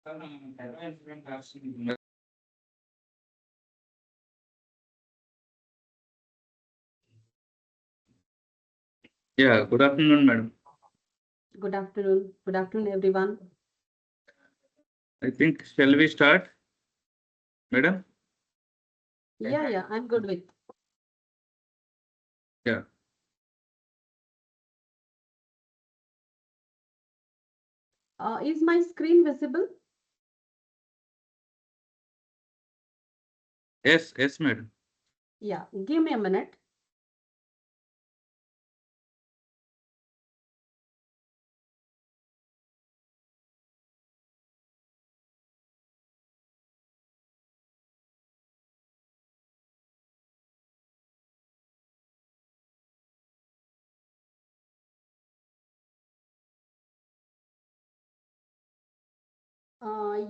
Yeah, good afternoon, madam. Good afternoon. Good afternoon, everyone. I think, shall we start, madam? Yeah, I'm good with. Yeah. Is my screen visible? Yes, madam. Yeah, give me a minute.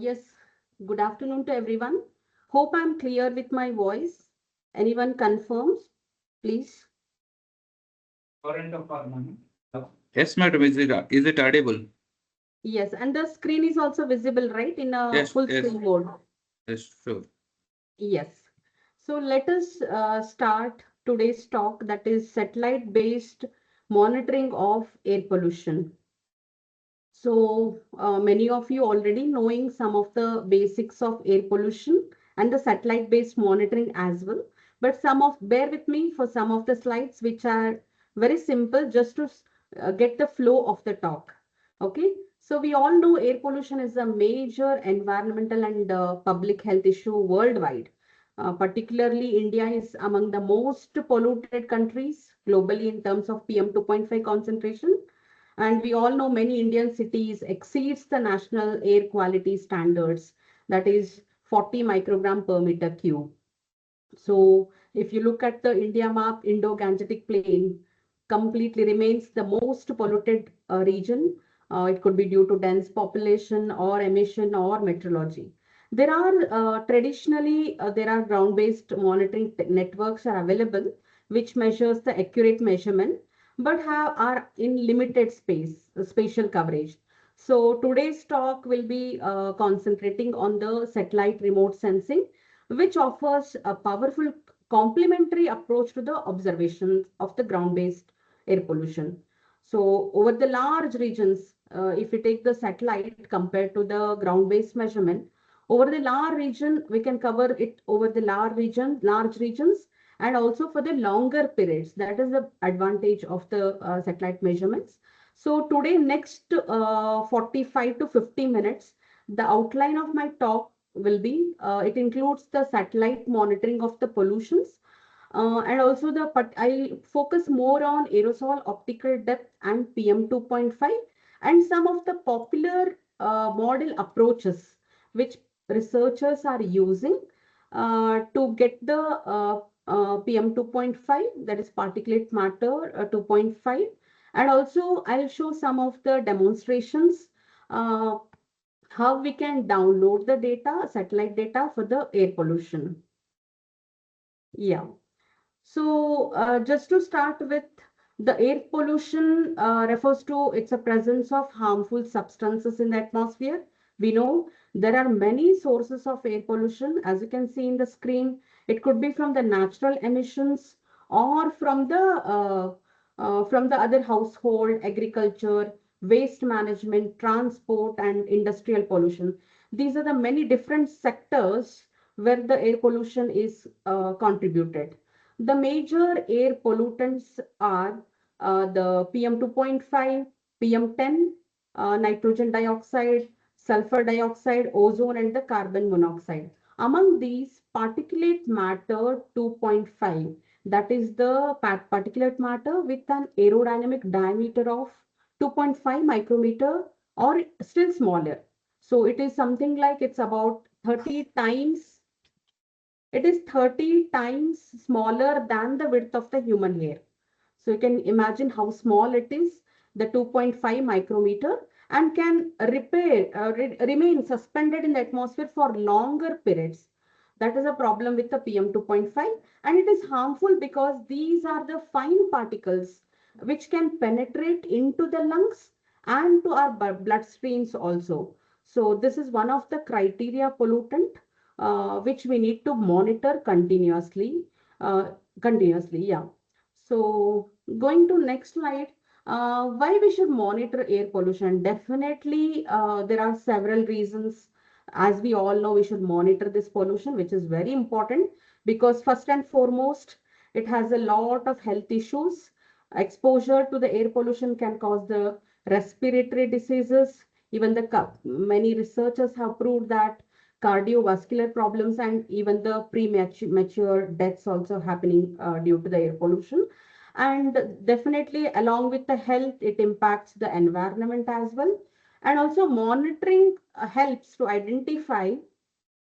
Yes, good afternoon to everyone. Hope I'm clear with my voice. Anyone confirms, please? Yes, madam. Is it audible? Yes, and the screen is also visible, right, in a Yes, full yes, screen mode. yes, sure. Yes. So let us start today's talk, that is satellite-based monitoring of air pollution. So many of you already knowing some of the basics of air pollution and the satellite-based monitoring as well. But bear with me for some of the slides which are very simple just to get the flow of the talk. Okay. So we all know air pollution is a major environmental and public health issue worldwide. Particularly India is among the most polluted countries globally in terms of PM 2.5 concentration, and we all know many Indian cities exceeds the national air quality standards, that is 40 microgram per meter cube. So if you look at the India map, Indo-Gangetic Plain completely remains the most polluted region. It could be due to dense population or emission or meteorology. There are there are ground-based monitoring networks are available, which measures the accurate measurement, but are in limited spatial coverage. So today's talk will be concentrating on the satellite remote sensing, which offers a powerful complementary approach to the observations of the ground-based air pollution. So over the large regions, if we take the satellite compared to the ground-based measurement, over the large region, we can cover it over the large regions, and also for the longer periods. That is the advantage of the satellite measurements. So today, next 45 to 50 minutes, the outline of my talk will be, it includes the satellite monitoring of the pollutions, and also I focus more on aerosol optical depth and PM 2.5 and some of the popular model approaches which researchers are using to get the PM 2.5, that is particulate matter 2.5, and also I'll show some of the demonstrations, uh, how we can download the data, satellite data for the air pollution. Yeah. So just to start with, the air pollution refers to it's a presence of harmful substances in the atmosphere. We know there are many sources of air pollution. As you can see in the screen, it could be from the natural emissions or from the other household, agriculture, waste management, transport, and industrial pollution. These are the many different sectors where the air pollution is contributed. The major air pollutants are the PM 2.5, PM 10, nitrogen dioxide, sulfur dioxide, ozone, and the carbon monoxide. Among these, particulate matter 2.5, that is the particulate matter with an aerodynamic diameter of 2.5 micrometer or still smaller. So it is something like it's about 30 times, it is 30 times smaller than the width of the human hair. So you can imagine how small it is, the 2.5 micrometer, and can remain suspended in the atmosphere for longer periods. That is a problem with the PM 2.5, and it is harmful because these are the fine particles which can penetrate into the lungs and to our bloodstreams also. So this is one of the criteria pollutant which we need to monitor continuously. Continuously, yeah. So going to next slide, why we should monitor air pollution? Definitely, there are several reasons. As we all know, we should monitor this pollution, which is very important because first and foremost, it has a lot of health issues. Exposure to the air pollution can cause the respiratory diseases. Even the many researchers have proved that cardiovascular problems and even the premature deaths also happening due to the air pollution. And definitely along with the health, it impacts the environment as well. And also monitoring helps to identify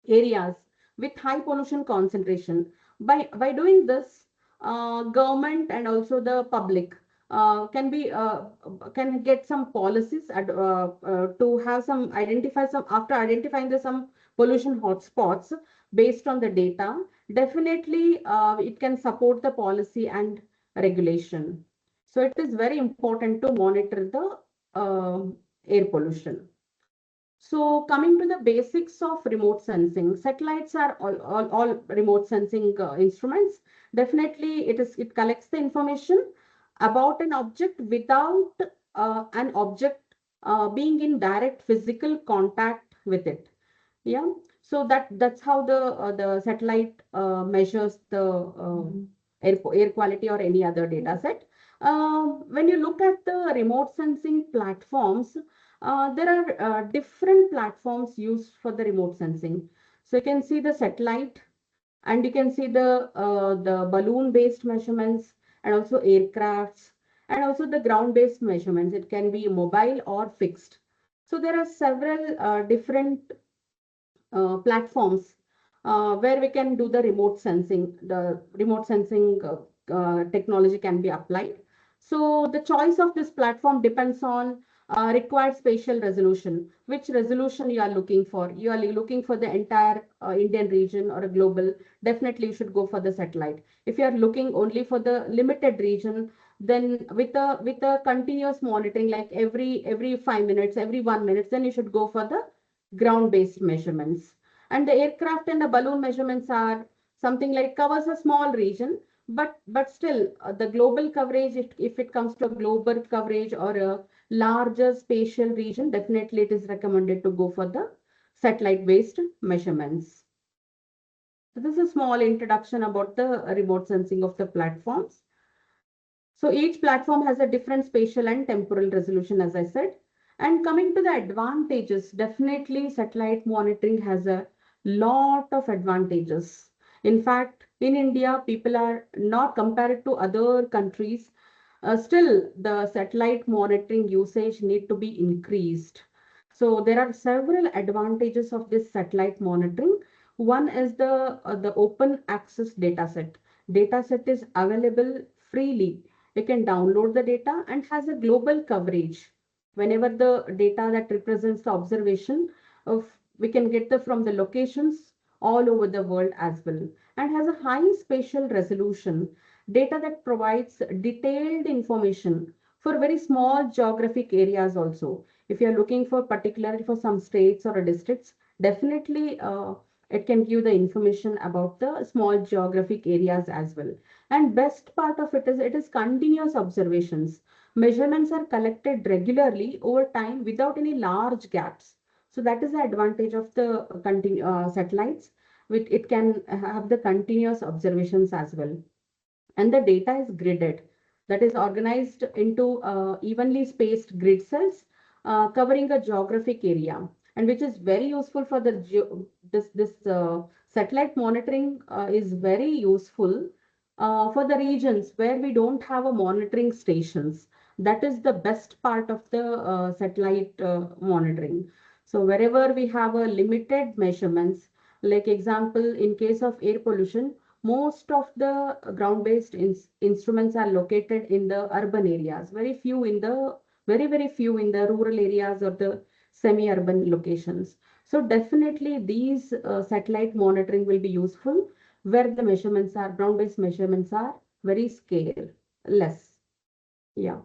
areas with high pollution concentration. By doing this, government and also the public can get some policies to have some identify some after identifying the some pollution hotspots based on the data. Definitely, it can support the policy and regulation. So it is very important to monitor the air pollution. So coming to the basics of remote sensing, satellites are all remote sensing instruments. Definitely, it collects the information about an object without an object being in direct physical contact with it. Yeah, so that's how the satellite measures the air quality or any other data set. When you look at the remote sensing platforms, there are different platforms used for the remote sensing. So you can see the satellite, and you can see the balloon based measurements, and also aircrafts, and also the ground based measurements. It can be mobile or fixed. So there are several different platforms where we can do the remote sensing. The remote sensing technology can be applied. So the choice of this platform depends on required spatial resolution. Which resolution you are looking for? You are looking for the entire Indian region or a global. Definitely, you should go for the satellite. If you are looking only for the limited region, then with a continuous monitoring, like every 5 minutes, every 1 minute, then you should go for the ground-based measurements. And the aircraft and the balloon measurements are something like covers a small region, but still the global coverage, if it comes to a global coverage or a larger spatial region, definitely it is recommended to go for the satellite-based measurements. So this is a small introduction about the remote sensing of the platforms. So each platform has a different spatial and temporal resolution, as I said. And coming to the advantages, definitely satellite monitoring has a lot of advantages. In fact, in India, people are not compared to other countries. Still, the satellite monitoring usage need to be increased. So there are several advantages of this satellite monitoring. One is the open access dataset. Dataset is available freely. You can download the data and has a global coverage. Whenever the data that represents the observation of, we can get the from the locations all over the world as well, and has a high spatial resolution. Data that provides detailed information for very small geographic areas also. If you're looking for particularly for some states or districts, definitely it can give the information about the small geographic areas as well. And best part of it is continuous observations. Measurements are collected regularly over time without any large gaps. So that is the advantage of the satellites, which it can have the continuous observations as well. And the data is gridded, that is organized into evenly spaced grid cells covering a geographic area, and which is very useful for the this satellite monitoring is very useful for the regions where we don't have a monitoring stations. That is the best part of the satellite monitoring. So wherever we have a limited measurements, like example, in case of air pollution, most of the ground-based instruments are located in the urban areas. Very few in the rural areas or the semi-urban locations. So definitely these satellite monitoring will be useful where the measurements are ground-based measurements are very scale less. Yeah.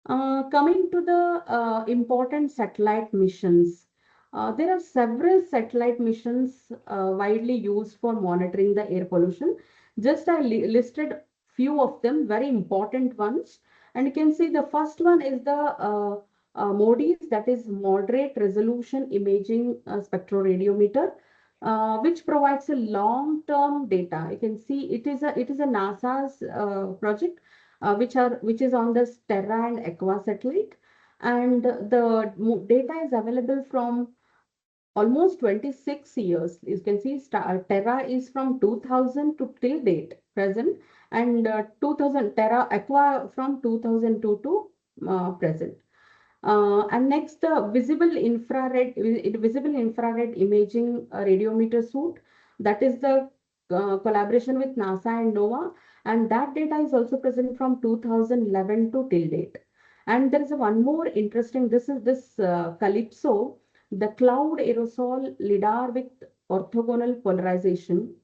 Coming to the important satellite missions. There are several satellite missions widely used for monitoring the air pollution. Just I listed few of them, very important ones. And you can see the first one is the MODIS, that is Moderate Resolution Imaging Spectroradiometer, which provides a long-term data. You can see it is a NASA's project, which is on the Terra and Aqua satellite, and the data is available from almost 26 years. You can see Terra is from 2000 to till date present, and 2000 Terra Aqua from 2002 to present. And next, the visible infrared imaging radiometer suite. That is the collaboration with NASA and NOAA, and that data is also present from 2011 to till date. And there is one more interesting. This is this Calypso, the cloud aerosol lidar with orthogonal polarization,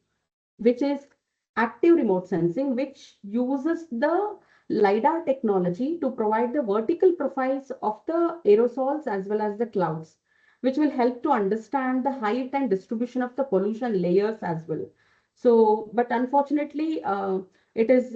which is active remote sensing, which uses the LiDAR technology to provide the vertical profiles of the aerosols as well as the clouds, which will help to understand the height and distribution of the pollution layers as well. So, but unfortunately, it is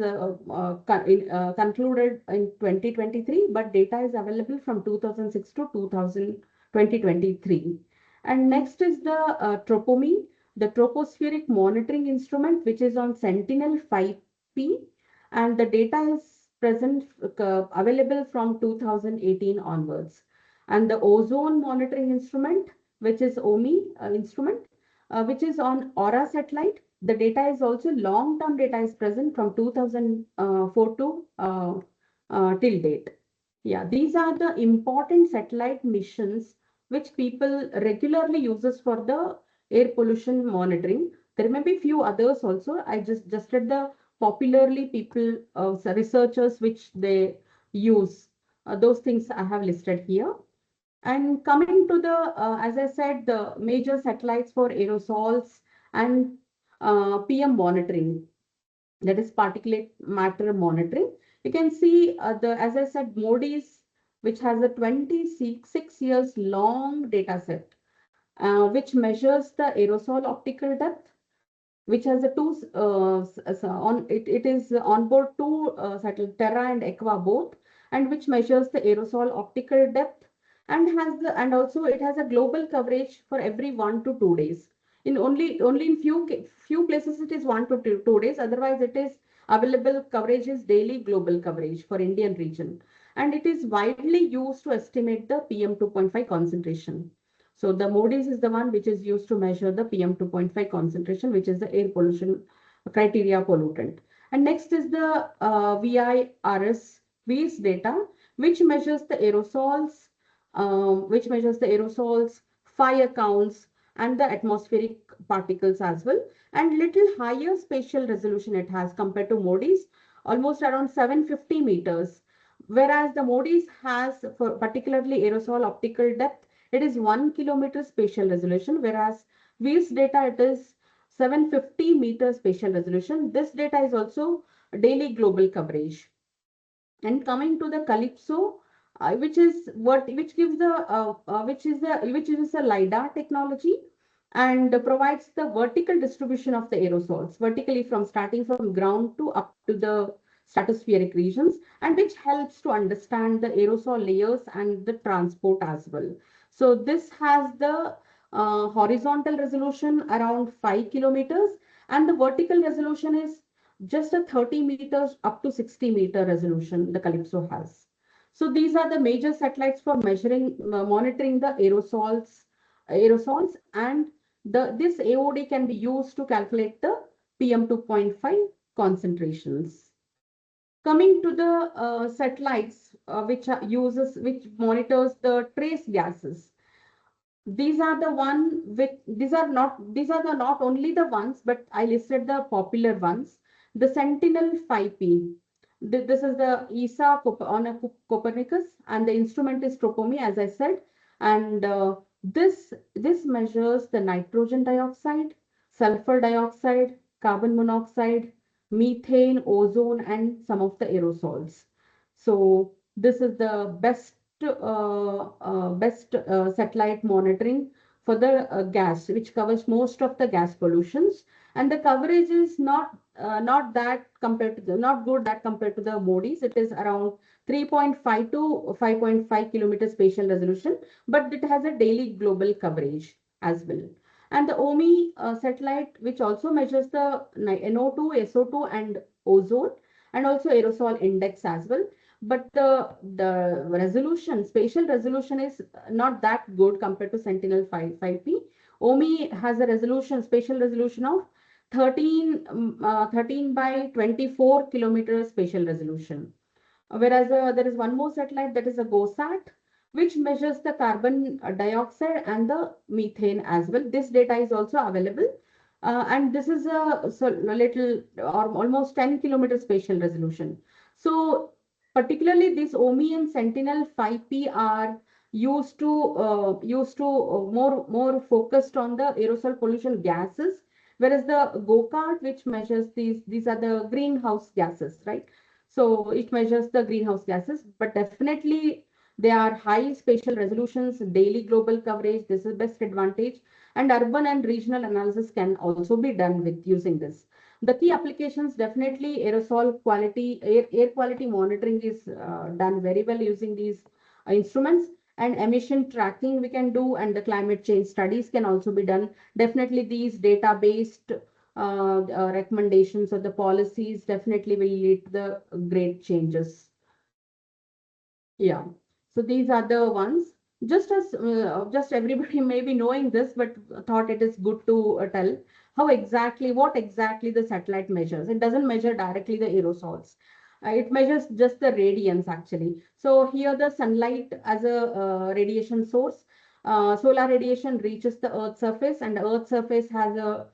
concluded in 2023, but data is available from 2006 to 2023. And next is the TROPOMI, the tropospheric monitoring instrument, which is on Sentinel 5P, and the data is present available from 2018 onwards. And the ozone monitoring instrument, which is OMI instrument, which is on Aura satellite. The data is also long-term data is present from 2004 to till date. Yeah, these are the important satellite missions which people regularly uses for the air pollution monitoring. There may be few others also. I just read the popularly people, researchers which they use. Those things I have listed here. And coming to the, as I said, the major satellites for aerosols and PM monitoring, that is particulate matter monitoring. You can see as I said, MODIS, which has a 26 years long data set, which measures the aerosol optical depth, which has a two it is on board two satellite Terra and Aqua both, and which measures the aerosol optical depth, and also it has a global coverage for every 1 to 2 days. In only in few places it is 1 to 2 days. Otherwise, it is available coverage is daily global coverage for Indian region, and it is widely used to estimate the PM 2.5 concentration. So the MODIS is the one which is used to measure the PM 2.5 concentration, which is the air pollution criteria pollutant. And next is the VIRS data, which measures the aerosols, fire counts, and the atmospheric particles as well. And little higher spatial resolution it has compared to MODIS, almost around 750 meters. Whereas the MODIS has, for particularly aerosol optical depth, it is 1 kilometer spatial resolution, whereas VIRS data it is 750 meter spatial resolution. This data is also daily global coverage. And coming to the Calypso, which gives the which is a LiDAR technology, and provides the vertical distribution of the aerosols vertically from starting from ground to up to the stratospheric regions, and which helps to understand the aerosol layers and the transport as well. So this has the horizontal resolution around 5 kilometers, and the vertical resolution is just a 30 meters up to 60-meter resolution the Calypso has. So these are the major satellites for monitoring the aerosols, and this AOD can be used to calculate the PM 2.5 concentrations. Coming to the satellites which monitors the trace gases. These are the not only the ones, but I listed the popular ones. The Sentinel 5P. This is the ESA on a Copernicus, and the instrument is TROPOMI, as I said. And this measures the nitrogen dioxide, sulfur dioxide, carbon monoxide, methane, ozone, and some of the aerosols. So this is the best satellite monitoring for the gas, which covers most of the gas pollutions. And the coverage is not that compared to the not good that compared to the MODIs. It is around 3.5 to 5.5 kilometers spatial resolution, but it has a daily global coverage as well. And the OMI satellite, which also measures the NO2, SO2, and ozone, and also aerosol index as well. But the resolution, spatial resolution is not that good compared to Sentinel 5P. OMI has a resolution, spatial resolution of 13 by 24 kilometers spatial resolution. Whereas there is one more satellite, that is a GOSAT, which measures the carbon dioxide and the methane as well. This data is also available. And this is a little or almost 10 kilometers spatial resolution. So particularly this OMI and Sentinel 5P are more focused on the aerosol pollution gases, whereas the GOCART, which measures these are the greenhouse gases, right? So it measures the greenhouse gases, but definitely they are high spatial resolutions, daily global coverage. This is best advantage, and urban and regional analysis can also be done with using this. The key applications, definitely aerosol quality, air quality monitoring is done very well using these instruments, and emission tracking we can do, and the climate change studies can also be done. Definitely these data-based recommendations or the policies definitely will lead to the great changes. Yeah. So these are the ones. Just everybody may be knowing this, but thought it is good to tell what exactly the satellite measures. It doesn't measure directly the aerosols. It measures just the radiance actually. So here the sunlight as a radiation source. Solar radiation reaches the Earth's surface, and the Earth's surface has a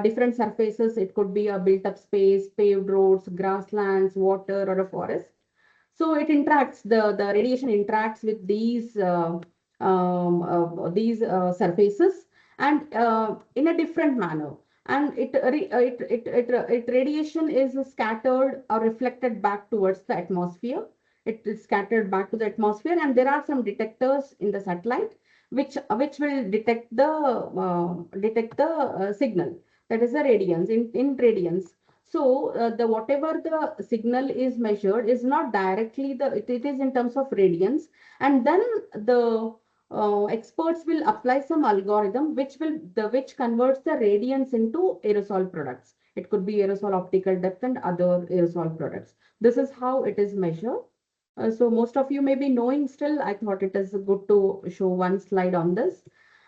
different surfaces. It could be a built-up space, paved roads, grasslands, water, or a forest. So it interacts, the radiation interacts with these surfaces, and in a different manner. And it radiation is scattered or reflected back towards the atmosphere. It is scattered back to the atmosphere, and there are some detectors in the satellite which will detect the signal, that is the radiance in radiance. So the whatever the signal is measured is not directly it is in terms of radiance, and then the experts will apply some algorithm which converts the radiance into aerosol products. It could be aerosol optical depth and other aerosol products. This is how it is measured. So most of you may be knowing still. I thought it is good to show one slide on this.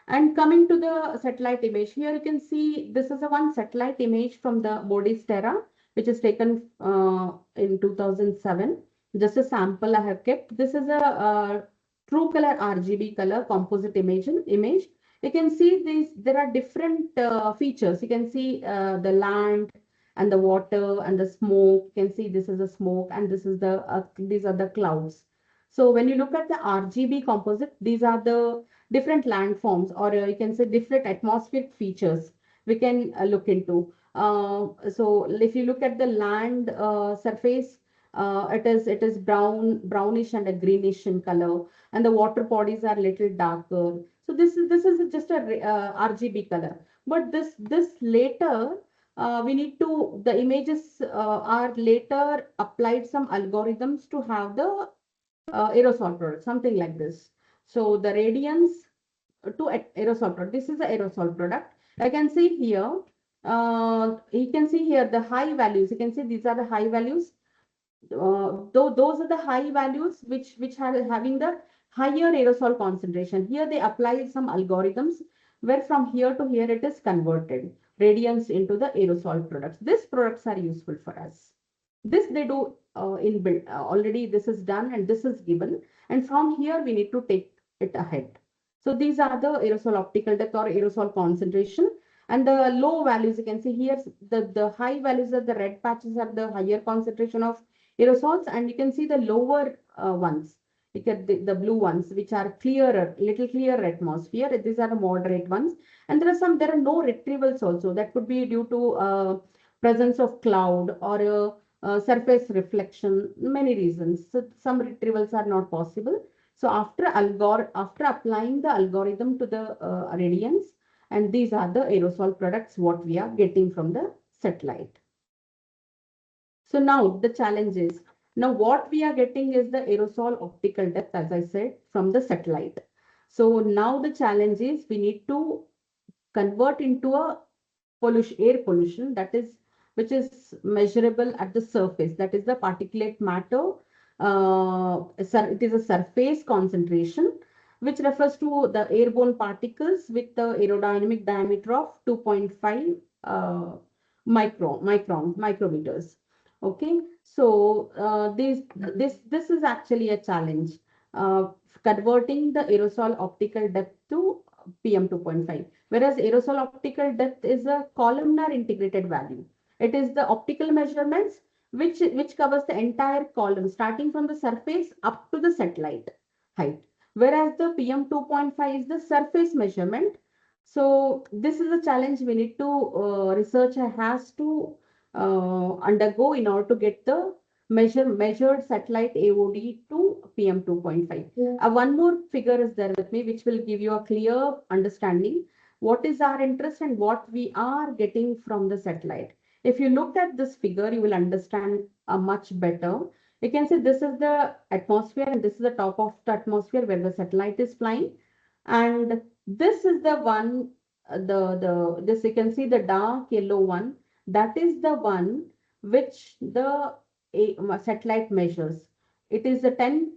And coming to the satellite image, here you can see this is a one satellite image from the MODIS Terra, which is taken in 2007. Just a sample I have kept. This is a true color RGB color composite image. You can see there are different features. You can see the land and the water and the smoke. You can see this is the smoke, and these are the clouds. So when you look at the RGB composite, these are the different landforms, or you can say different atmospheric features we can look into. So if you look at the land surface, it is brownish and a greenish in color, and the water bodies are little darker. So this is just a RGB color. But this later we need to the images are later applied some algorithms to have the aerosol product, something like this. So the radiance to aerosol product. This is the aerosol product. I can see here. You can see here the high values. You can see these are the high values. Those are the high values which are having the higher aerosol concentration. Here they apply some algorithms where from here to here it is converted radiance into the aerosol products. These products are useful for us. This they do in build already. This is done and this is given, and from here we need to take it ahead. So these are the aerosol optical depth or aerosol concentration, and the low values you can see here. The high values are the red patches are the higher concentration of aerosols, and you can see the lower ones. You get the blue ones which are clearer, little clearer atmosphere. These are the moderate ones, and there are no retrievals also. That could be due to presence of cloud or surface reflection, many reasons. So some retrievals are not possible. So after applying the algorithm to the radiance, and these are the aerosol products what we are getting from the satellite. So now the challenge is, now what we are getting is the aerosol optical depth, as I said, from the satellite. So now the challenge is we need to convert into a air pollution, that is, which is measurable at the surface, that is the particulate matter. It is a surface concentration which refers to the airborne particles with the aerodynamic diameter of 2.5 micrometers. Okay, so this is actually a challenge, uh, converting the aerosol optical depth to PM 2.5, whereas aerosol optical depth is a columnar integrated value. It is the optical measurements which covers the entire column starting from the surface up to the satellite height, whereas the PM 2.5 is the surface measurement. So this is a challenge we need to researcher has to undergo in order to get the measured satellite AOD to PM 2.5. One more figure is there with me, which will give you a clear understanding what is our interest and what we are getting from the satellite. If you look at this figure, you will understand much better. You can see this is the atmosphere and this is the top of the atmosphere where the satellite is flying. And this is the one, this you can see the dark yellow one, that is the one which the satellite measures. It is a 10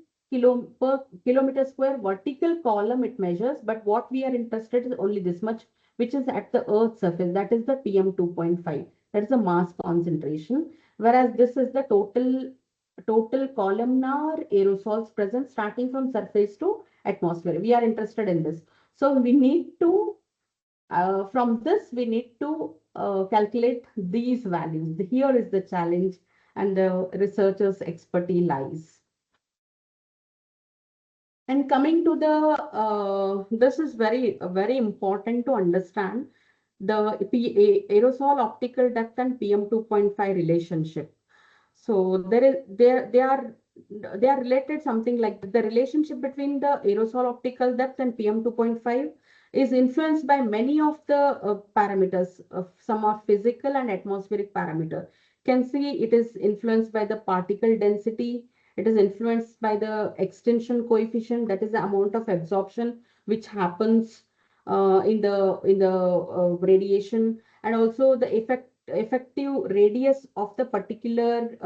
per kilometer square vertical column it measures, but what we are interested in is only this much, which is at the Earth's surface. That is the PM 2.5. That is the mass concentration. Whereas this is the total columnar aerosols present starting from surface to atmosphere. We are interested in this. So we need to, from this, we need to calculate these values. Here is the challenge and the researcher's expertise lies. And coming to the, this is very important to understand the aerosol optical depth and PM 2.5 relationship. So they are related something like the relationship between the aerosol optical depth and PM 2.5 is influenced by many of the parameters. Some are physical and atmospheric parameter. Can see it is influenced by the particle density. It is influenced by the extinction coefficient, that is the amount of absorption which happens in the radiation, and also the effective radius of the particular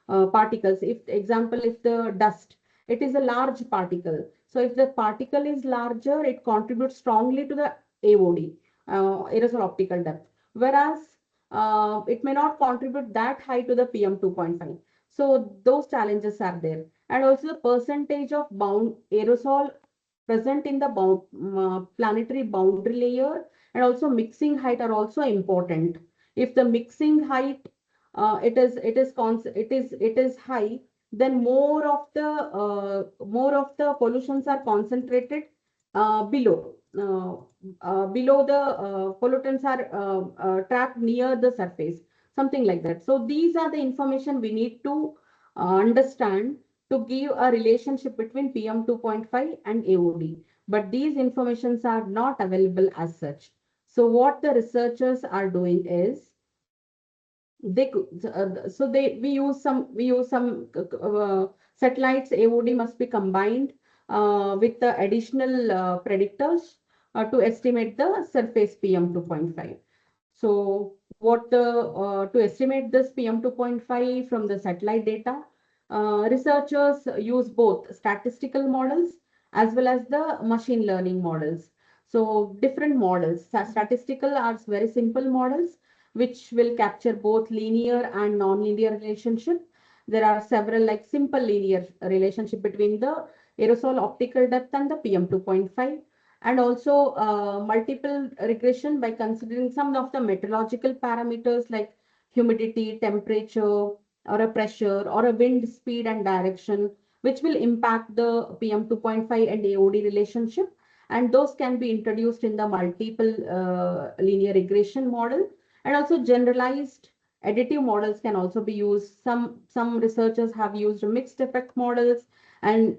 particles. If example, if the dust, it is a large particle. So if the particle is larger, it contributes strongly to the AOD, aerosol optical depth. Whereas it may not contribute that high to the PM 2.5. So those challenges are there. And also the percentage of bound aerosol present in the planetary boundary layer, and also mixing height are also important. If the mixing height it is high, then more of the pollutions are concentrated below. Below the pollutants are trapped near the surface, something like that. So these are the information we need to understand to give a relationship between PM 2.5 and AOD. But these informations are not available as such. So what the researchers are doing is we use some satellites. AOD must be combined with the additional predictors to estimate the surface PM 2.5. So to estimate this PM 2.5 from the satellite data, researchers use both statistical models as well as the machine learning models. So different models. Statistical are very simple models which will capture both linear and non-linear relationship. There are several like simple linear relationship between the aerosol optical depth and the PM 2.5, and also multiple regression by considering some of the meteorological parameters like humidity, temperature, or a pressure, or a wind speed and direction, which will impact the PM 2.5 and AOD relationship. And those can be introduced in the multiple linear regression model, and also generalized additive models can also be used. Some researchers have used mixed effect models and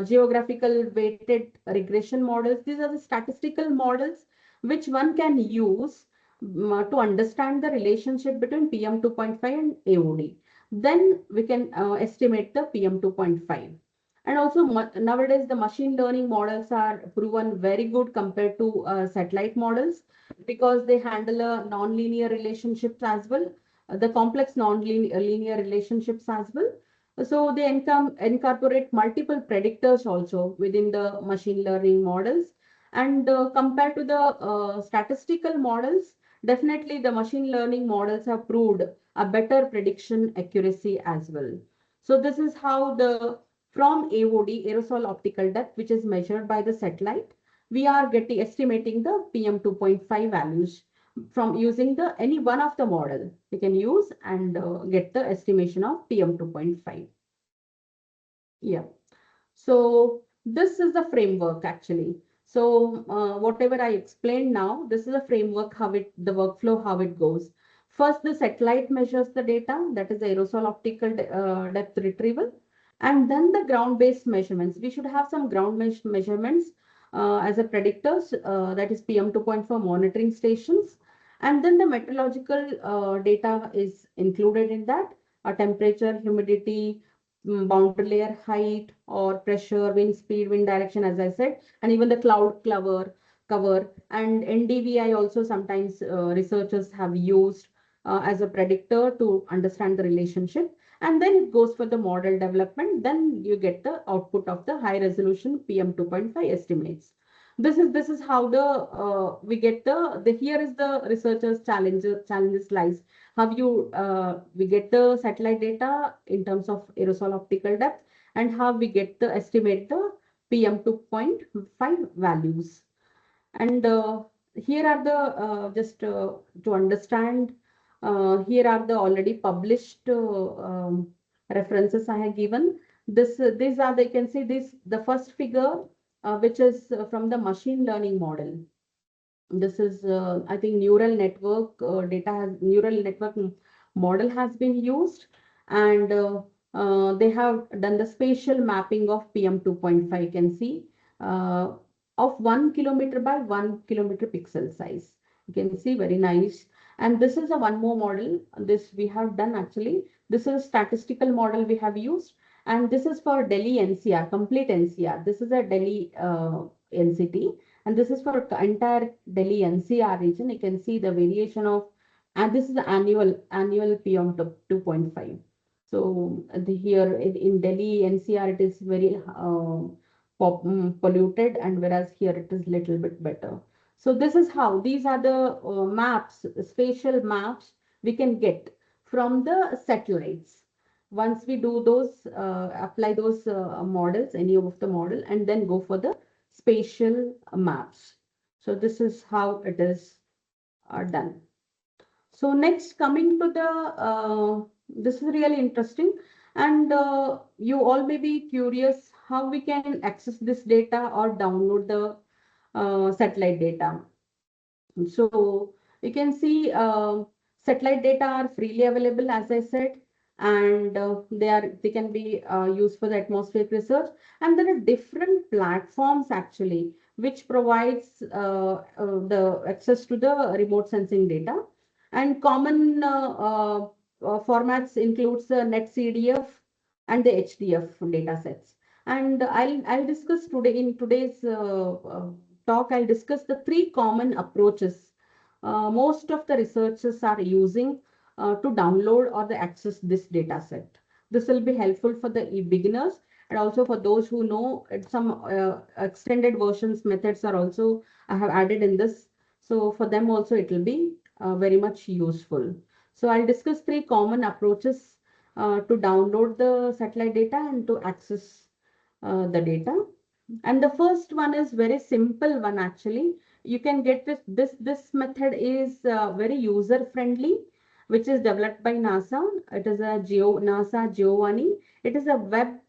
geographical weighted regression models. These are the statistical models which one can use to understand the relationship between PM2.5 and AOD. Then we can estimate the PM2.5. And also nowadays the machine learning models are proven very good compared to satellite models because they handle a non-linear relationships as well, the complex non-linear relationships as well. So they incorporate multiple predictors also within the machine learning models. And compared to the statistical models, definitely the machine learning models have proved a better prediction accuracy as well. So this is how the from AOD, aerosol optical depth, which is measured by the satellite, we are estimating the PM2.5 values from using the any one of the model we can use and get the estimation of PM2.5. Yeah. So this is the framework actually. So whatever I explained now, this is a framework the workflow, how it goes. First, the satellite measures the data, that is the aerosol optical depth retrieval, and then the ground-based measurements. We should have some ground measurements as a predictors, that is PM2.4 monitoring stations, and then the meteorological data is included in that, temperature, humidity, boundary layer height or pressure, wind speed, wind direction, as I said, and even the cloud cover and NDVI also sometimes researchers have used as a predictor to understand the relationship. And then it goes for the model development. Then you get the output of the high resolution PM2.5 estimates. This is how the we get the here is the researchers challenges lies. How you we get the satellite data in terms of aerosol optical depth and how we get the estimate the PM2.5 values. And here are the to understand, here are the already published references I have given. These are you can see this the first figure which is from the machine learning model. This is I think neural network neural network model has been used, and they have done the spatial mapping of PM2.5. You can see of 1 kilometer by 1 kilometer pixel size. You can see very nice. And this is a one more model. This we have done actually. This is a statistical model we have used, and this is for Delhi NCR, complete NCR. This is a Delhi NCT, and this is for entire Delhi NCR region. You can see the variation of, and this is the annual PM 2.5. So here in Delhi NCR, it is very polluted, and whereas here it is little bit better. So this is how these are the maps, spatial maps we can get from the satellites. Once we do those, apply those models, any of the model, and then go for the spatial maps. So this is how it is done. So next, coming to the, this is really interesting, and you all may be curious how we can access this data or download the satellite data. So you can see satellite data are freely available, as I said, and they can be used for the atmospheric research. And there are different platforms actually which provides the access to the remote sensing data. And common formats includes the NetCDF and the HDF data sets. And I'll discuss today in today's talk, I'll discuss the three common approaches most of the researchers are using to download or the access this data set. This will be helpful for the beginners and also for those who know some extended versions methods are also I have added in this. So for them also it will be very much useful. So I'll discuss three common approaches to download the satellite data and to access the data. And the first one is very simple one actually. You can get this method is very user friendly, which is developed by NASA. It is a NASA Giovanni. It is a web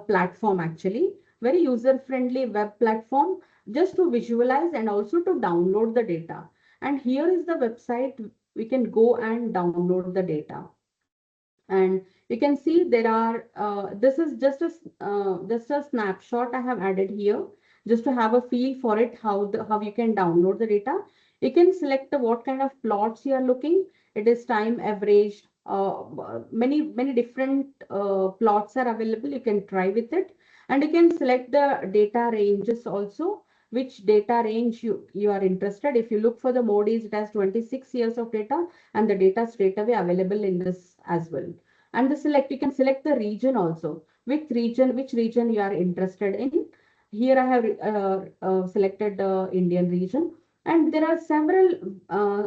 platform actually, very user friendly web platform just to visualize and also to download the data. And here is the website we can go and download the data. And you can see there are, this is just a snapshot I have added here, just to have a feel for it, how you can download the data. You can select what kind of plots you are looking. It is time average. Many different plots are available. You can try with it, and you can select the data ranges also, which data range you are interested. If you look for the Moody's, it has 26 years of data, and the data straight away available in this as well. And you can select the region also, which region you are interested in. Here I have selected the Indian region, and there are several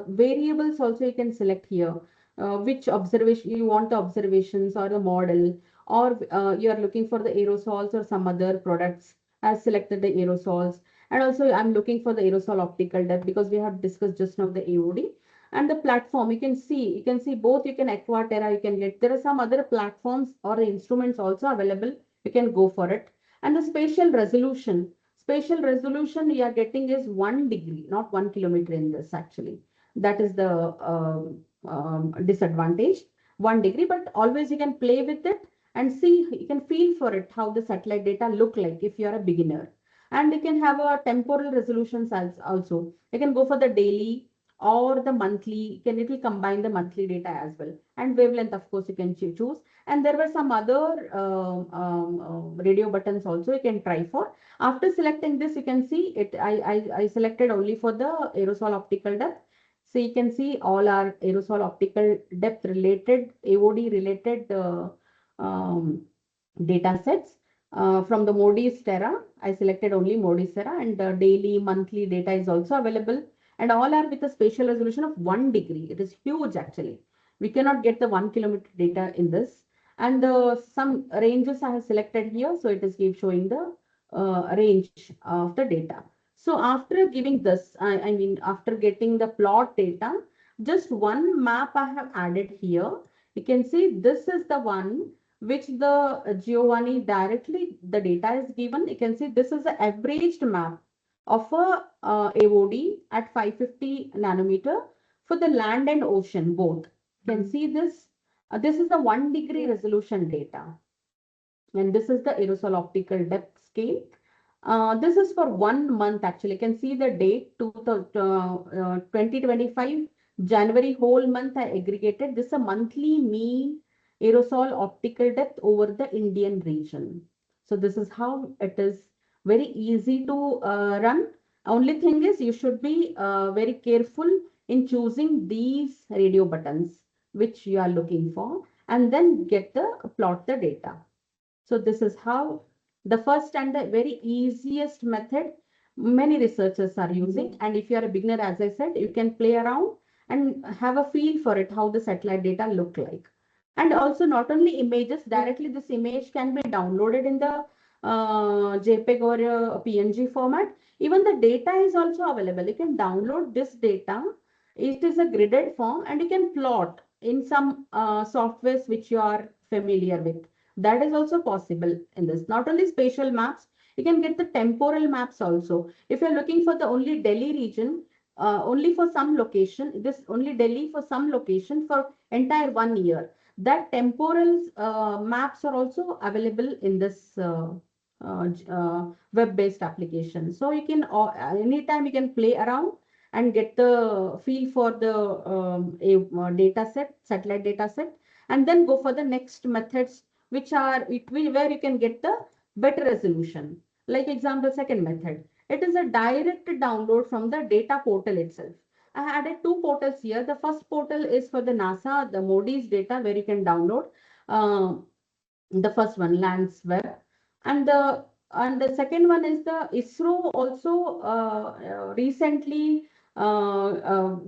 variables also you can select here. Which observation you want, the observations or the model, or you are looking for the aerosols or some other products. I have selected the aerosols, and also I'm looking for the aerosol optical depth, because we have discussed just now the AOD. And the platform, you can see both. You can Aquaterra, you can get, there are some other platforms or instruments also available. You can go for it. And the spatial resolution you are getting is 1 degree, not 1 kilometer in this actually. That is the disadvantage, 1 degree. But always you can play with it and see, you can feel for it how the satellite data look like if you are a beginner. And you can have a temporal resolutions as also. You can go for the daily or the monthly. It will combine the monthly data as well. And wavelength, of course, you can choose. And there were some other radio buttons also you can try for. After selecting this, you can see it. I selected only for the aerosol optical depth. So you can see all our aerosol optical depth related, AOD related data sets. From the Moody's Terra, I selected only Moody's Terra, and the daily, monthly data is also available. And all are with a spatial resolution of 1 degree. It is huge actually. We cannot get the 1 kilometer data in this. And some ranges I have selected here. So it is showing the range of the data. So after giving this, I mean, after getting the plot data, just one map I have added here. You can see this is the one which the Giovanni directly, the data is given. You can see this is the averaged map of a AOD at 550 nanometer for the land and ocean both. You can see this. This is the 1 degree resolution data. And this is the aerosol optical depth scale. This is for 1 month actually. You can see the date 2025 January whole month I aggregated. This is a monthly mean aerosol optical depth over the Indian region. So this is how it is, very easy to run. Only thing is you should be very careful in choosing these radio buttons which you are looking for, and then plot the data. So this is how the first and the very easiest method many researchers are using. And if you are a beginner, as I said, you can play around and have a feel for it, how the satellite data look like. And also not only images, directly this image can be downloaded in the JPEG or PNG format. Even the data is also available. You can download this data. It is a gridded form, and you can plot in some softwares which you are familiar with. That is also possible in this. Not only spatial maps, you can get the temporal maps also. If you're looking for the only Delhi region, only for some location, this only Delhi for some location for entire 1 year. That temporal maps are also available in this web-based application. So you can anytime you can play around and get the feel for the data set, satellite data set, and then go for the next methods which are where you can get the better resolution. Like example, second method, it is a direct download from the data portal itself. I added 2 portals here. The first portal is for the NASA, the Moody's data, where you can download the first one, Lands Web, and the second one is the ISRO also recently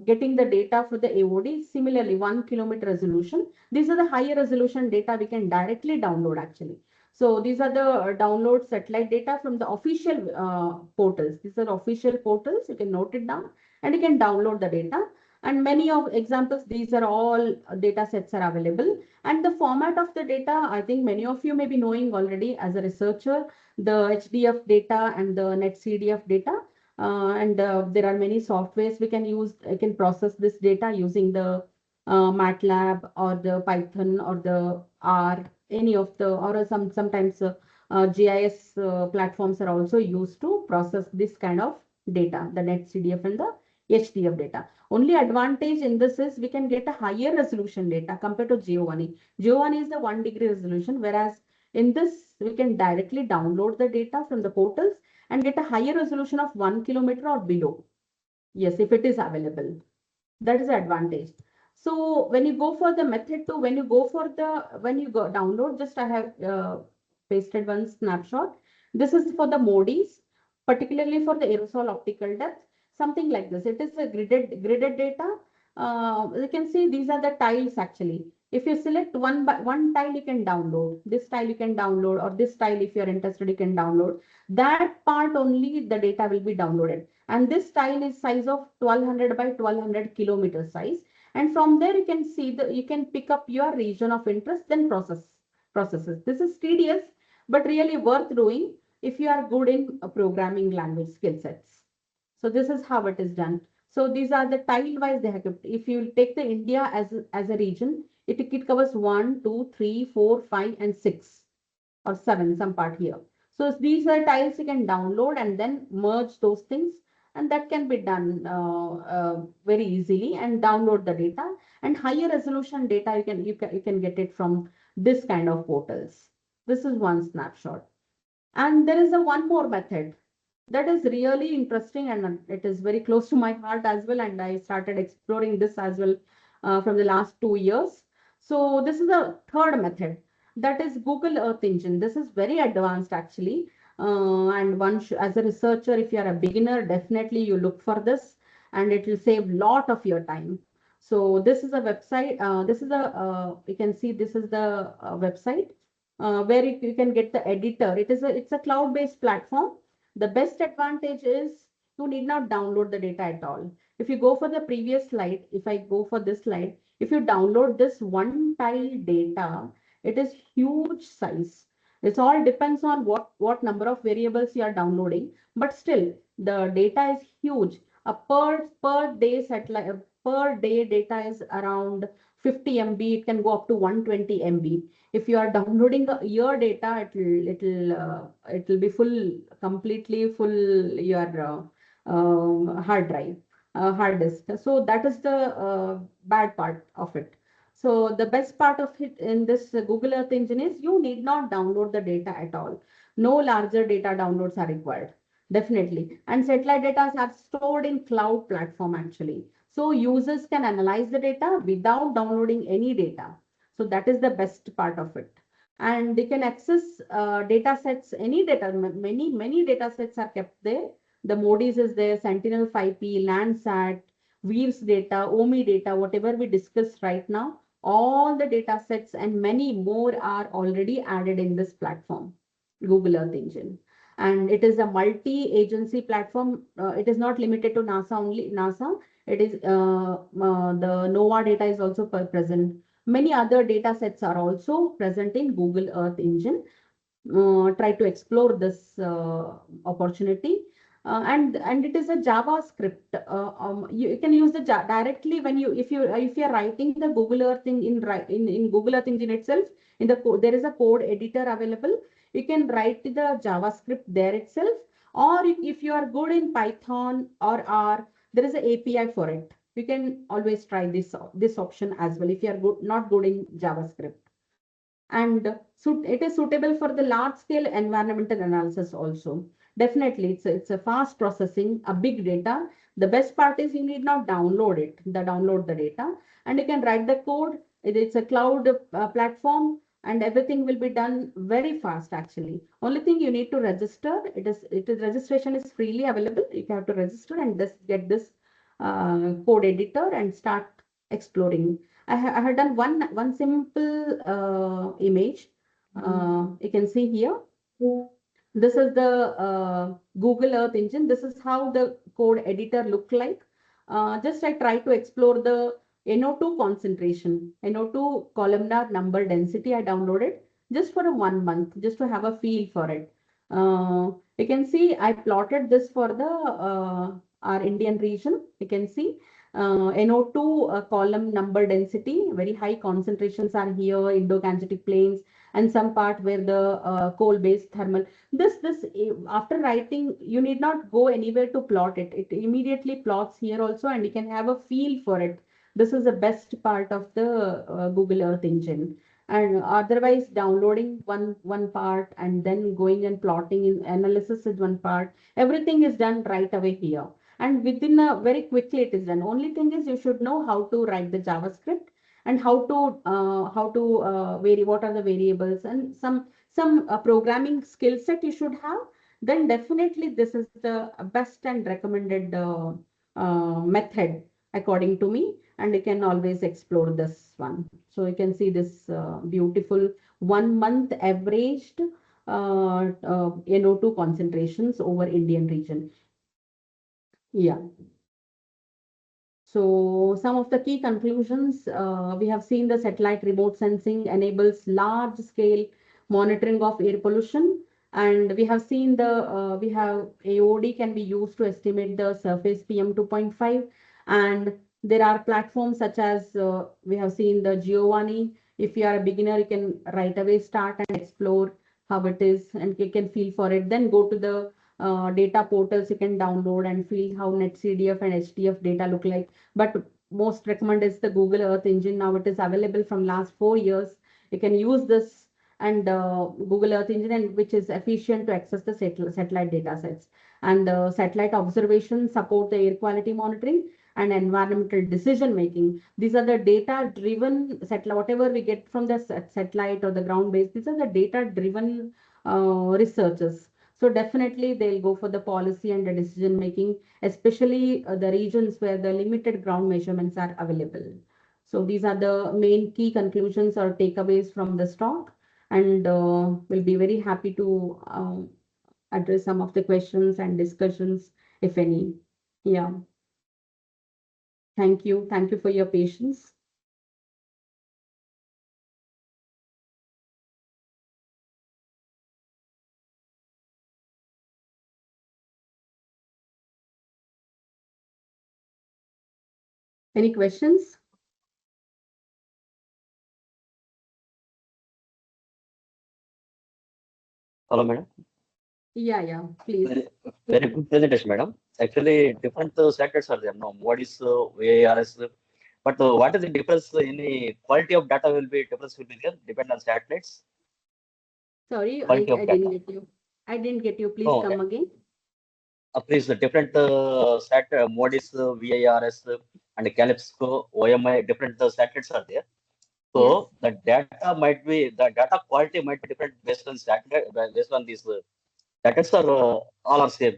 getting the data for the AOD. Similarly, 1 kilometer resolution. These are the higher resolution data we can directly download actually. So these are the download satellite data from the official portals. These are official portals. You can note it down and you can download the data. And many of examples, these are all data sets are available. And the format of the data, I think many of you may be knowing already as a researcher, the HDF data and the NetCDF data. And there are many softwares we can use. I can process this data using the MATLAB or the Python or the R, any of the, or sometimes GIS platforms are also used to process this kind of data, the NetCDF and the HDF data. Only advantage in this is we can get a higher resolution data compared to GeoOne. GeoOne is the 1 degree resolution, whereas in this we can directly download the data from the portals and get a higher resolution of 1 kilometer or below. Yes, if it is available. That is the advantage. So when you go for the method two, when you go download, just I have pasted one snapshot. This is for the MODIs, particularly for the aerosol optical depth, something like this. It is a gridded data. You can see these are the tiles actually. If you select one tile, you can download. This tile you can download, or this tile, if you're interested, you can download. That part only the data will be downloaded. And this tile is size of 1200 by 1200 kilometer size. And from there you can see you can pick up your region of interest, then processes. This is tedious, but really worth doing if you are good in programming language skill sets. So this is how it is done. So these are the tile wise they have kept. If you take the India as a region, it covers 1, 2, 3, 4, 5, and 6 or 7, some part here. So these are tiles you can download and then merge those things, and that can be done very easily, and download the data. And higher resolution data you can get it from this kind of portals. This is one snapshot. And there is a one more method that is really interesting, and it is very close to my heart as well. And I started exploring this as well from the last 2 years. So this is a third method, that is Google Earth Engine. This is very advanced actually. And as a researcher, if you are a beginner, definitely you look for this, and it will save a lot of your time. So this is a website. You can see this is the website where you can get the editor. It's a cloud-based platform. The best advantage is you need not download the data at all. If you go for the previous slide, if I go for this slide, if you download this one tile data, it is huge size. It all depends on what number of variables you are downloading, but still the data is huge. A per day satellite per day data is around 50 MB. It can go up to 120 MB. If you are downloading your data, it'll be completely full your hard drive, hard disk. So that is the bad part of it. So the best part of it in this Google Earth Engine is you need not download the data at all. No larger data downloads are required. Definitely. And satellite data are stored in cloud platform actually. So users can analyze the data without downloading any data. So that is the best part of it. And they can access data sets, any data, many data sets are kept there. The MODIs is there, Sentinel 5P, Landsat, Weaves data, OMI data, whatever we discussed right now, all the data sets and many more are already added in this platform, Google Earth Engine. And it is a multi-agency platform. It is not limited to NASA only. NASA, it is the NOAA data is also present. Many other data sets are also present in Google Earth Engine. Try to explore this opportunity. And it is a JavaScript. You can use the directly when if you are writing the Google Earth in Google Earth Engine itself. There is a code editor available. You can write the JavaScript there itself, or if you are good in Python or R, there is an API for it. You can always try this option as well if you are not good in JavaScript. And it is suitable for the large scale environmental analysis also. Definitely, it's a fast processing, a big data. The best part is you need not download the data, and you can write the code. It's a cloud platform, and everything will be done very fast actually. Only thing you need to register. Registration is freely available. You have to register and just get this code editor and start exploring. I have done one simple image. You can see here. This is the Google Earth Engine. This is how the code editor look like. Just I try to explore the NO2 concentration, NO2 columnar number density I downloaded just for 1 month, just to have a feel for it. You can see I plotted this for the our Indian region. You can see NO2 column number density, very high concentrations are here, Indo-Gangetic plains, and some part where the coal-based thermal. After writing, you need not go anywhere to plot it. It immediately plots here also, and you can have a feel for it. This is the best part of the Google Earth engine. And otherwise, downloading one part and then going and plotting in analysis is one part. Everything is done right away here, and within a very quickly it is done. Only thing is you should know how to write the JavaScript and how to vary what are the variables and some programming skill set you should have. Then definitely this is the best and recommended method according to me, and you can always explore this one. So you can see this beautiful 1 month averaged NO2 concentrations over Indian region. Yeah. So some of the key conclusions, we have seen the satellite remote sensing enables large scale monitoring of air pollution. And we have seen we have AOD can be used to estimate the surface PM 2.5. And there are platforms such as we have seen the Giovanni. If you are a beginner, you can right away start and explore how it is and you can feel for it. Then go to the data portals you can download and feel how NetCDF and HDF data look like. But most recommend is the Google Earth engine. Now it is available from last 4 years. You can use this and Google Earth engine, and which is efficient to access the satellite data sets. And satellite observation support the air quality monitoring and environmental decision making. These are the data driven satellite, whatever we get from the satellite or the ground base, these are the data driven researchers. So definitely they'll go for the policy and the decision making, especially the regions where the limited ground measurements are available. So these are the main key conclusions or takeaways from the talk, and we'll be very happy to address some of the questions and discussions, if any. Yeah. Thank you. Thank you for your patience. Any questions? Hello, madam. Yeah, please. Very good presentation, madam. Actually, different sectors are there. No, what is VARS? But what is the difference in the quality of data will be difference will be there depend on satellites. Sorry, Quality of I data. didn't get you. I didn't get you. Please No, come again. please the different sat mode is VARS and Calypso, OMI, different satellites are there. So the data might be the data quality might be different based on satellite based on these satellites are all are same.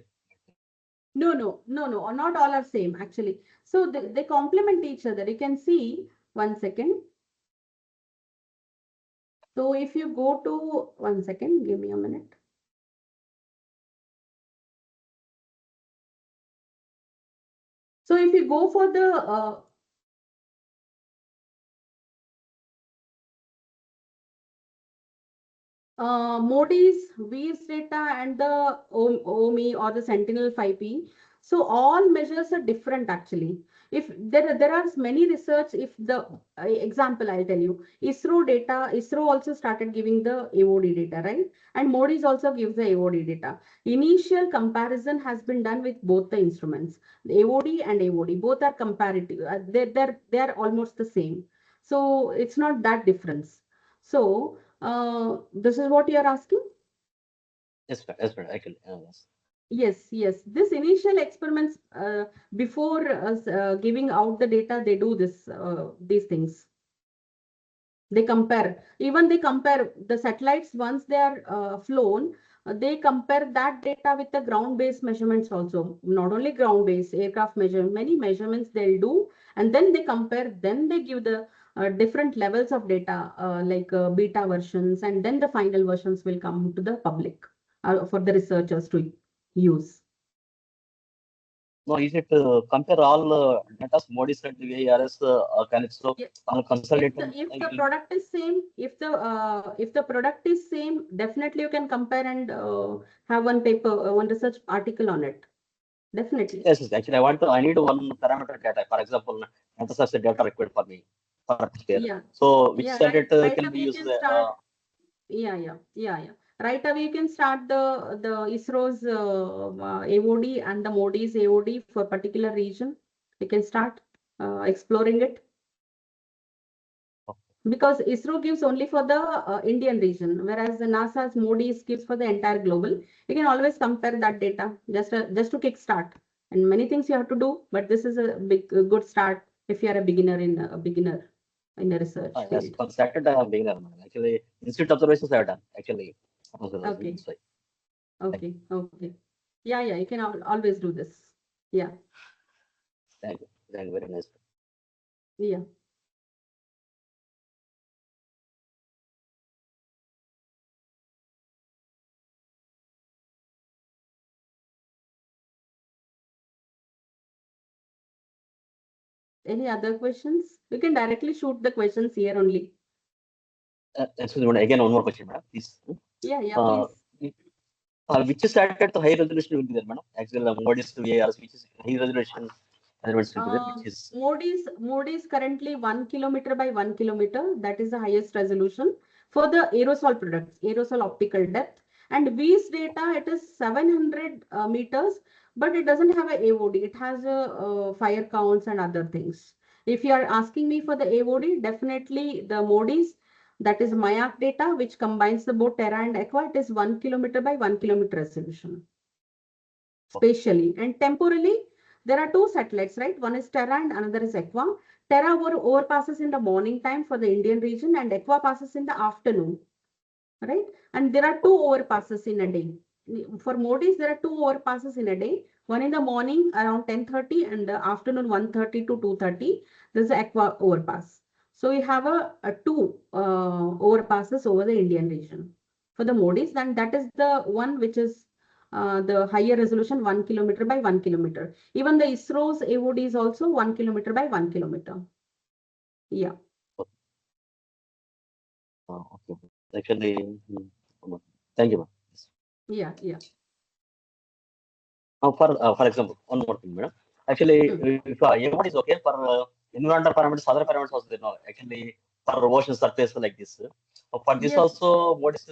No, not all are same actually. So they complement each other. You can see, 1 second. So if you go to, 1 second, give me a minute. So if you go for the Modi's, V's data and the OMI or the Sentinel 5P. So all measures are different actually. If there are many research, if the example I'll tell you, ISRO also started giving the AOD data, right? And Modi's also gives the AOD data. Initial comparison has been done with both the instruments, the AOD and AOD. Both are comparative. They're almost the same. So it's not that difference. So this is what you are asking? Yes, madam. Actually, Yes. This initial experiments before giving out the data, they do these things. They compare. Even they compare the satellites once they are flown. They compare that data with the ground-based measurements also. Not only ground-based aircraft measurement, many measurements they'll do, and then they compare. Then they give the different levels of data, like beta versions, and then the final versions will come to the public for the researchers to use. No, is it compare all data MODIS and VARS Calypso Yeah. on If consolidated? the product is same, if the product is same, definitely you can compare and have one paper, one research article on it. Definitely. Yes, yes, actually, I need one parameter data. For example, data data required for me for year. Yeah. So which Yeah, standard right can away be you used? can start. Yeah. Right away you can start the ISRO's AOD and the MODI's AOD for particular region. You can start exploring it. Because ISRO gives only for the Indian region, whereas the NASA's MODI's gives for the entire global. You can always compare that data just to kickstart. And many things you have to do, but this is a good start if you are a beginner in the research Yes, field. for Saturday I am beginner. Actually, institute observations I have done. Actually, Okay. that's why. Okay. Yeah, you can always do this. Yeah. Thank you. Thank you. Very nice. Yeah. Any other questions? You can directly shoot the questions here only. Excuse me, again, one more question, madam, please. Yeah, Uh, please. which is at the high resolution will be there, madam? Actually, what is VARs, which is high resolution elements will be there, which is Mode is currently 1 kilometer by 1 kilometer. That is the highest resolution for the aerosol products, aerosol optical depth. And V's data, it is 700 meters, but it doesn't have a AOD. It has a fire counts and other things. If you are asking me for the AOD, definitely the MODIs, that is MAYAC data, which combines the both Terra and Aqua, it is 1 kilometer by 1 kilometer resolution. Spatially and temporally, there are two satellites, right? One is Terra and another is Aqua. Terra overpasses in the morning time for the Indian region and Aqua passes in the afternoon, right? And there are two overpasses in a day. For MODIs, there are two overpasses in a day. One in the morning around 10:30 and the afternoon 1:30 to 2:30. There's the Aqua overpass. So we have a two overpasses over the Indian region. For the MODIs, then that is the one which is the higher resolution 1 kilometer by 1 kilometer. Even the ISRO's AOD is also 1 kilometer by 1 kilometer. Yeah. okay. Actually, thank you, ma'am. Yeah. For example, one more thing, madam. Actually, if everyone is okay for environmental parameters, other parameters also there. No, actually, for ocean surface like this. For this Yes. also, what is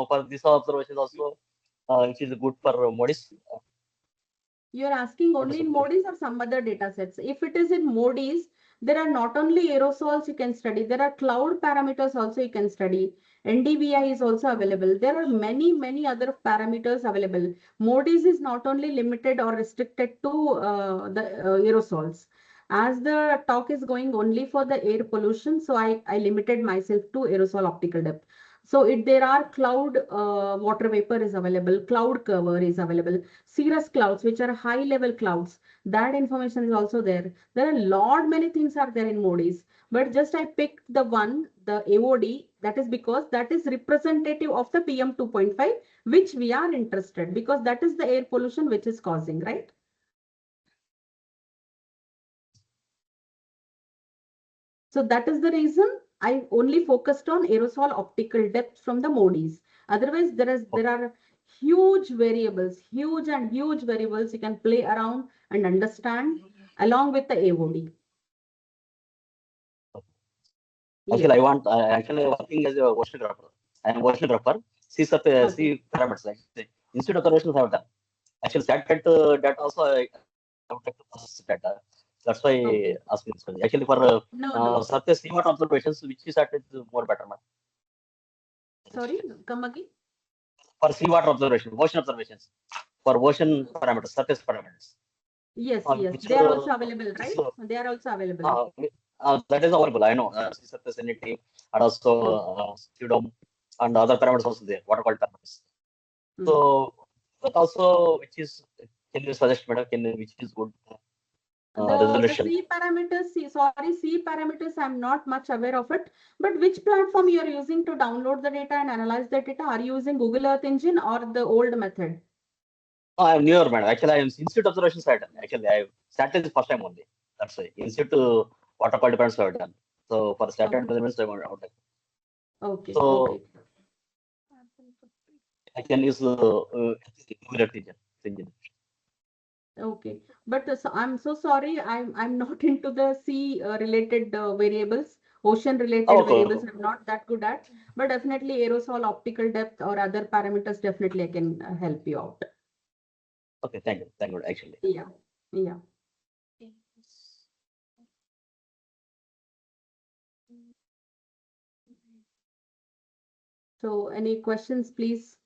for this observation also, it is good for MODIS. You're asking only in MODIs or some other data sets. If it is in MODIs, there are not only aerosols you can study, there are cloud parameters also you can study. NDVI is also available. There are many other parameters available. MODIs is not only limited or restricted to the aerosols. As the talk is going only for the air pollution, so I limited myself to aerosol optical depth. So there are cloud water vapor is available, cloud cover is available, cirrus clouds, which are high level clouds. That information is also there. There are many things are there in MODIs, but just I picked the one, the AOD, that is because that is representative of the PM 2.5, which we are interested because that is the air pollution which is causing, right? So that is the reason I only focused on aerosol optical depth from the MODIs. Otherwise, there are huge variables you can play around and understand along with the AOD. Actually, I want actually working as a oceanographer. I am oceanographer. See parameters like instead of observations I have done. Actually, that also I would like to process data. That's why I asking this question. Actually, for No. surface seawater observations, which is at is more better, man. Sorry, come again. For seawater observation, ocean observations, for ocean parameters, surface parameters. Yes, Which they are also available, right? They are also available. that is available. I know sea surface salinity and also pseudom and other parameters also there. Water quality parameters. So that also, which is can you suggest, madam? Which is good The resolution? C parameters, I'm not much aware of it, but which platform you are using to download the data and analyze the data? Are you using Google Earth Engine or the old method? I'm newer, madam. Actually, I am Institute Observation Site. Actually, I started the first time only. That's why Institute Water Quality Departments have done. So for satellite Okay. measurements, I want out. Okay. So Okay. I can use nuclear engine. Okay. But so I'm so sorry. I'm not into the sea related variables, ocean related Oh, okay. variables. I'm not that good at. But definitely aerosol, optical depth, or other parameters. Definitely I can help you out. Okay, thank you. Thank you, actually. Yeah. Yeah. So any questions, please?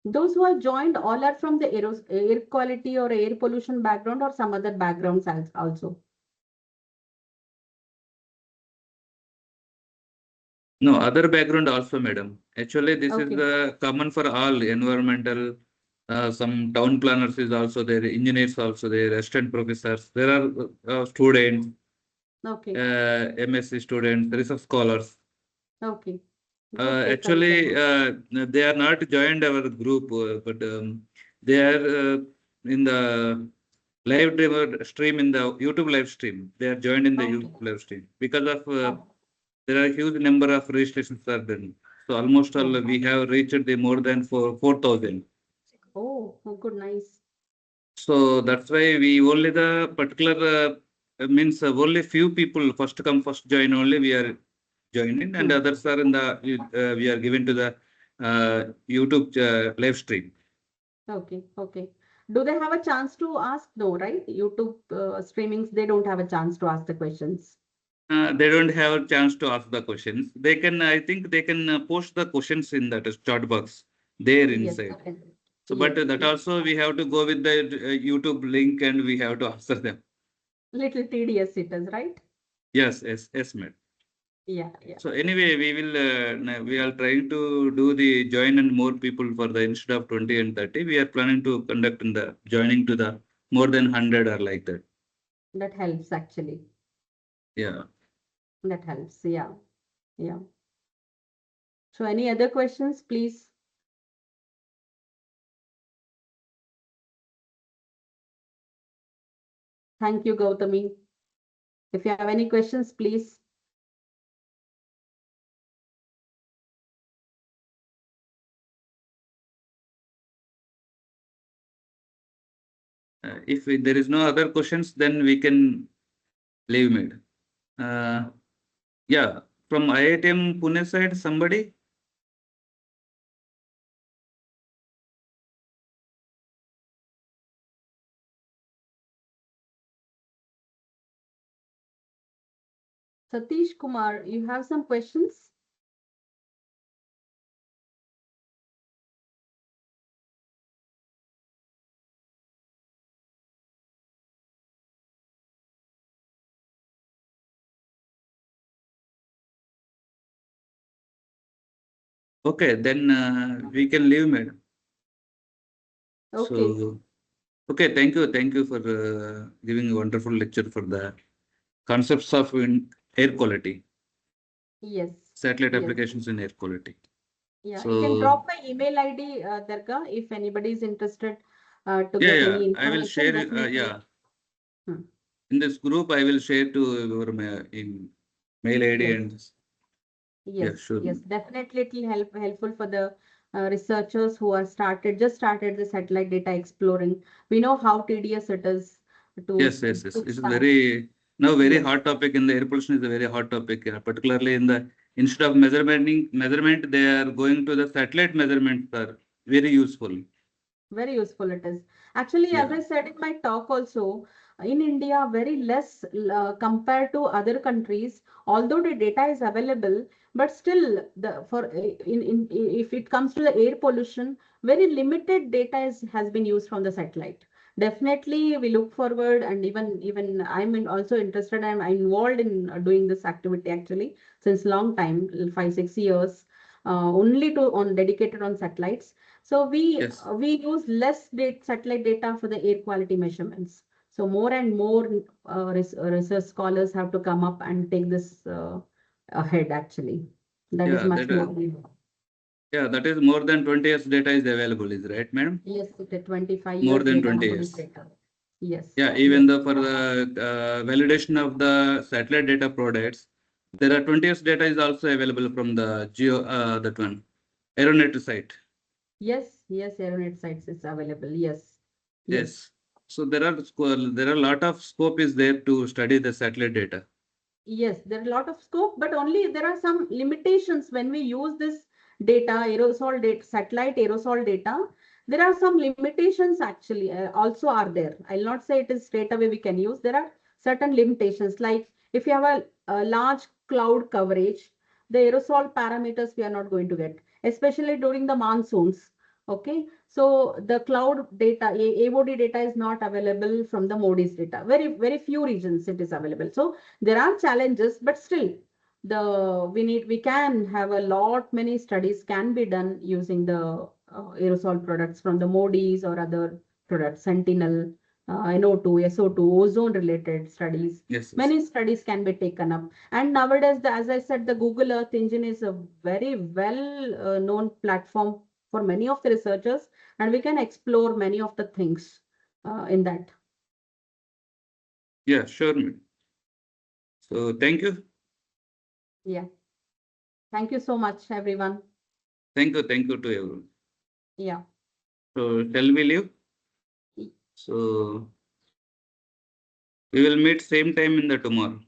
Those who have joined all are from the air quality or air pollution background or some other backgrounds also. No, other background also, madam. Actually, this is Okay. common for all environmental. Some town planners is also there, engineers also there, assistant professors. There are students, Okay. MSc students, research scholars. Okay. Good profile Actually, then. they are not joined our group, but they are in the stream in the YouTube live stream. They are joined in the Okay. YouTube live stream because of Oh, there are huge number of registrations are done. So almost all oh, we have reached the more than 4,000. oh, good, nice. So that's why we only the particular means only few people first come first join only we are joining and Hmm. others are in the we are given to the YouTube live stream. Okay, okay. Do they have a chance to ask? No, right? YouTube streamings, they don't have a chance to ask the questions. They don't have a chance to ask the questions. They can, I think, they can post the questions in that chat box there Yes, inside. okay. So, but Yes, that yes. also we have to go with the YouTube link and we have to answer them. Little tedious it is, right? Yes, yes, yes, ma'am. Yeah, yeah. So anyway, we will we are trying to do the join and more people for the instead of 20 and 30. We are planning to conduct in the joining to the more than 100 or like that. That helps actually. Yeah. That helps. Yeah, yeah. So any other questions, please? Thank you, Gautami. If you have any questions, please. If there is no other questions, then we can leave it. Uh, yeah, from IITM Pune side, somebody? Satish Kumar, you have some questions? Okay, then we can leave, madam. Okay. So, okay, thank you for giving a wonderful lecture for the concepts of air quality, Yes. satellite Yes. applications in air quality. Yeah. You can So, drop my email ID, Darga, if anybody is interested to yeah, get yeah, any I will information. share, Definitely. yeah, Hmm. in this group, I will share to your in mail ID Yes. and yeah, Yes. sure. Yes. Definitely, it will helpful for the researchers who are just started the satellite data exploring. We know how tedious it is Yes, yes, yes. to It's start. very now very Yes. hot topic in the air pollution is a very hot topic, particularly in the instead of measurement, they are going to the satellite measurements are very useful. Very useful it is. Actually, as Yeah. I said in my talk also, in India, very less compared to other countries, although the data is available, but still if it comes to the air pollution, very limited data has been used from the satellite. Definitely, we look forward, and even also interested. I'm involved in doing this activity actually since long time, 5, 6 years. only dedicated on satellites. So Yes. we use less satellite data for the air quality measurements. So more and more research scholars have to come up and take this ahead actually. That is Yeah, much more. yeah, that is more than 20 years data is available, is right, madam? Yes, the 25 More years than data, 20 Moody's years. data. Yes. Yeah, even Yes. though for the validation of the satellite data products, there are 20 years data is also available from the that one, Aeronet site. Yes, Aeronet sites is available. Yes. Yes. So there are a lot of scope is there to study the satellite data. Yes, there are a lot of scope, but only there are some limitations when we use this data, aerosol data, satellite aerosol data. There are some limitations actually also are there. I'll not say it is straight away we can use. There are certain limitations, like if you have a large cloud coverage, the aerosol parameters we are not going to get, especially during the monsoons. Okay, so the cloud data, AOD data is not available from the MODIS data. Very few regions it is available. So there are challenges, but still we can have a lot many studies can be done using the aerosol products from the MODIS or other products, Sentinel, NO2, SO2, ozone related studies. Yes. Many studies can be taken up. And nowadays, as I said, the Google Earth Engine is a very well known platform for many of the researchers, and we can explore many of the things in that. Yeah, sure. So thank you. Yeah. Thank you so much, everyone. Thank you to everyone. Yeah. So shall we leave? So we will meet same time in the tomorrow.